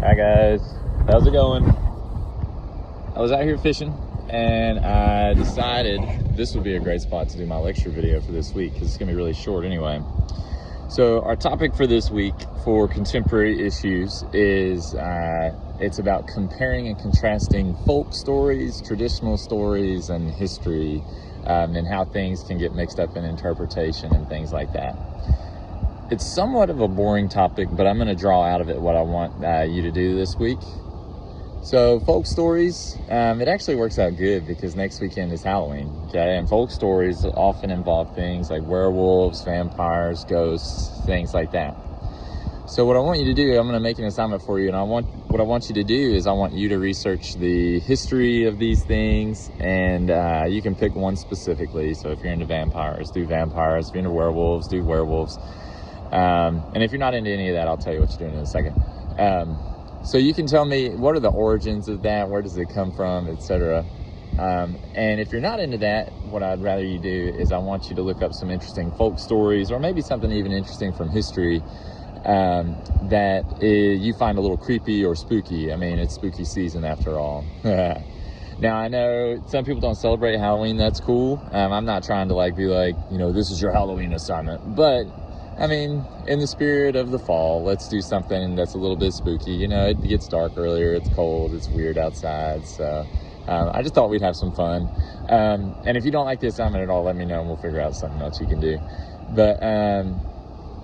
Hi guys, how's it going? I was out here fishing and I decided this would be a great spot to do my lecture video for this week because it's gonna be really short anyway. So our topic for this week for contemporary issues is it's about comparing and contrasting folk stories, traditional stories, and history, and how things can get mixed up in interpretation and things like that. It's somewhat of a boring topic, but I'm going to draw out of it what I want you to do this week. So folk stories, it actually works out good because next weekend is Halloween, okay? And folk stories often involve things like werewolves, vampires, ghosts, things like that. So what I want you to do, I'm going to make an assignment for you, and what I want you to do is I want you to research the history of these things, and you can pick one specifically. So if you're into vampires, do vampires. If you're into werewolves, do werewolves. And if you're not into any of that, I'll tell you what you're doing in a second. So you can tell me, what are the origins of that? Where does it come from, etc. And if you're not into that, what I'd rather you do is I want you to look up some interesting folk stories, or maybe something even interesting from history you find a little creepy or spooky. I mean, it's spooky season after all. Now, I know some people don't celebrate Halloween. That's cool. I'm not trying to be like, this is your Halloween assignment. But I mean, in the spirit of the fall, let's do something that's a little bit spooky. It gets dark earlier, it's cold, it's weird outside, so I just thought we'd have some fun. And if you don't like the assignment at all, let me know and we'll figure out something else you can do. But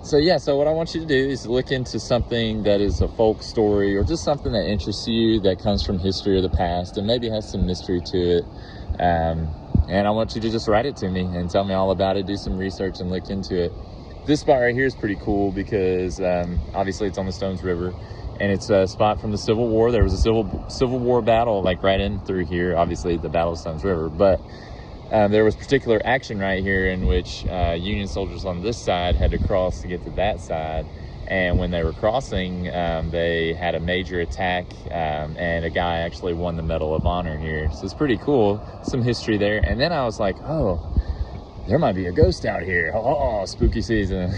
so what I want you to do is look into something that is a folk story, or just something that interests you, that comes from history or the past, and maybe has some mystery to it. And I want you to just write it to me and tell me all about it, do some research and look into it. This spot right here is pretty cool because obviously it's on the Stones River, and it's a spot from the Civil War. There was a Civil War battle right in through here, obviously the Battle of Stones River, but there was particular action right here in which Union soldiers on this side had to cross to get to that side, and when they were crossing, they had a major attack, and a guy actually won the Medal of Honor here. So it's pretty cool, some history there. And then I was like, oh, there might be a ghost out here. Oh, spooky season.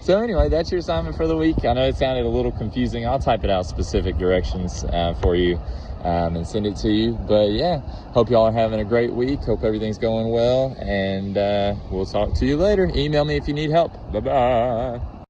So anyway, that's your assignment for the week. I know it sounded a little confusing. I'll type it out specific directions for you and send it to you. But yeah, hope y'all are having a great week. Hope everything's going well. And we'll talk to you later. Email me if you need help. Bye-bye.